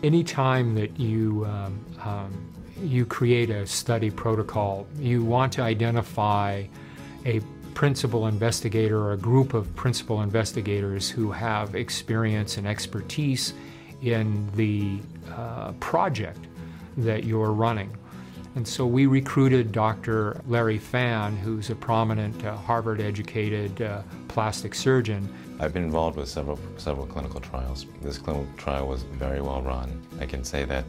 Anytime that you create a study protocol, you want to identify a principal investigator or a group of principal investigators who have experience and expertise in the project that you're running. And so we recruited Dr. Larry Fan, who's a prominent Harvard-educated plastic surgeon. I've been involved with several clinical trials. This clinical trial was very well run. I can say that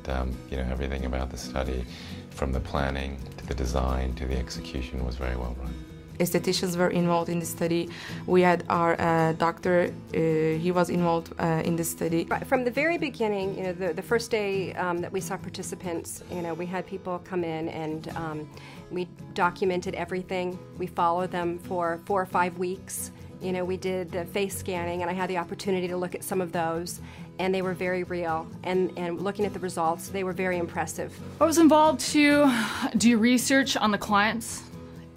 everything about the study, from the planning to the design to the execution, was very well run. Estheticians were involved in the study. We had our doctor, he was involved in the study. From the very beginning, the first day that we saw participants, we had people come in and we documented everything. We followed them for 4 or 5 weeks. We did the face scanning, and I had the opportunity to look at some of those, and they were very real. And looking at the results, they were very impressive. I was involved to do research on the clients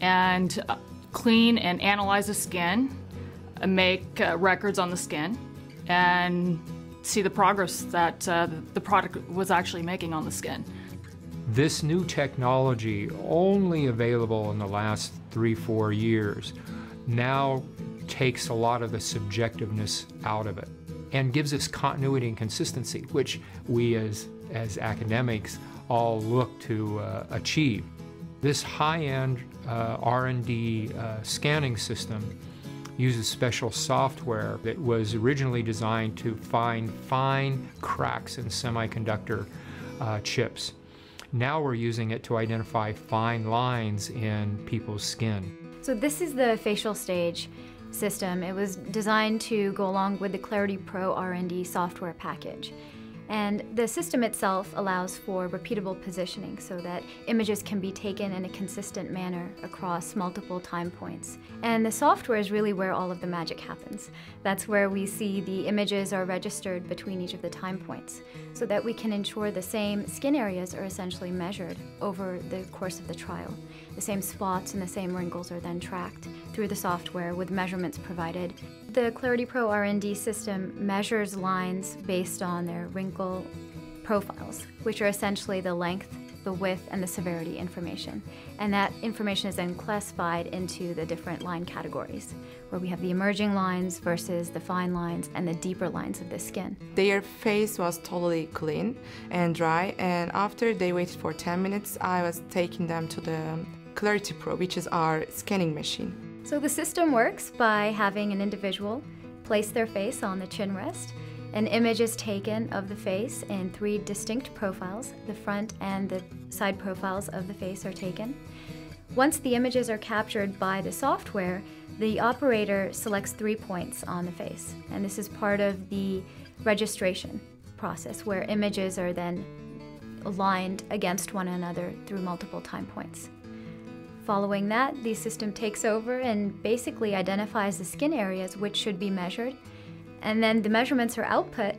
and clean and analyze the skin, make records on the skin, and see the progress that the product was actually making on the skin. This new technology, only available in the last 3-4 years, now takes a lot of the subjectiveness out of it and gives us continuity and consistency, which we as academics all look to achieve. This high-end R&D scanning system uses special software that was originally designed to find fine cracks in semiconductor chips. Now we're using it to identify fine lines in people's skin. So this is the facial stage system. It was designed to go along with the Clarity Pro R&D software package. And the system itself allows for repeatable positioning so that images can be taken in a consistent manner across multiple time points. And the software is really where all of the magic happens. That's where we see the images are registered between each of the time points so that we can ensure the same skin areas are essentially measured over the course of the trial. The same spots and the same wrinkles are then tracked through the software with measurements provided. The Clarity Pro R&D system measures lines based on their wrinkle profiles, which are essentially the length, the width, and the severity information. And that information is then classified into the different line categories, where we have the emerging lines versus the fine lines and the deeper lines of the skin. Their face was totally clean and dry, and after they waited for 10 minutes, I was taking them to the Clarity Pro, which is our scanning machine. So the system works by having an individual place their face on the chin rest. An image is taken of the face in 3 distinct profiles. The front and the side profiles of the face are taken. Once the images are captured by the software, the operator selects 3 points on the face. And this is part of the registration process, where images are then aligned against one another through multiple time points. Following that, the system takes over and basically identifies the skin areas which should be measured, and then the measurements are output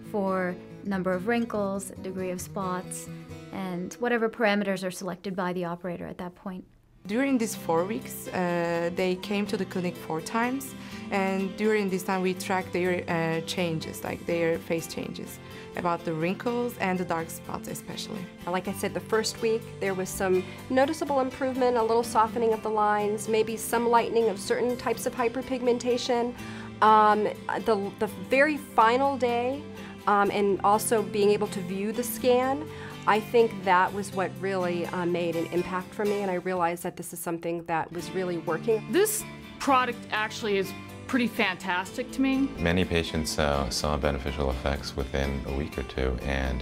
for number of wrinkles, degree of spots, and whatever parameters are selected by the operator at that point. During these 4 weeks, they came to the clinic 4 times, and during this time we tracked their changes, like their face changes, about the wrinkles and the dark spots especially. Like I said, the first week there was some noticeable improvement, a little softening of the lines, maybe some lightening of certain types of hyperpigmentation. The very final day, and also being able to view the scan, I think that was what really made an impact for me, and I realized that this is something that was really working. This product actually is pretty fantastic to me. Many patients saw beneficial effects within a week or 2, and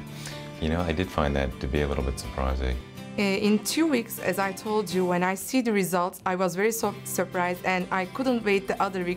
I did find that to be a little bit surprising. In 2 weeks, as I told you, when I see the results, I was very surprised, and I couldn't wait the other week.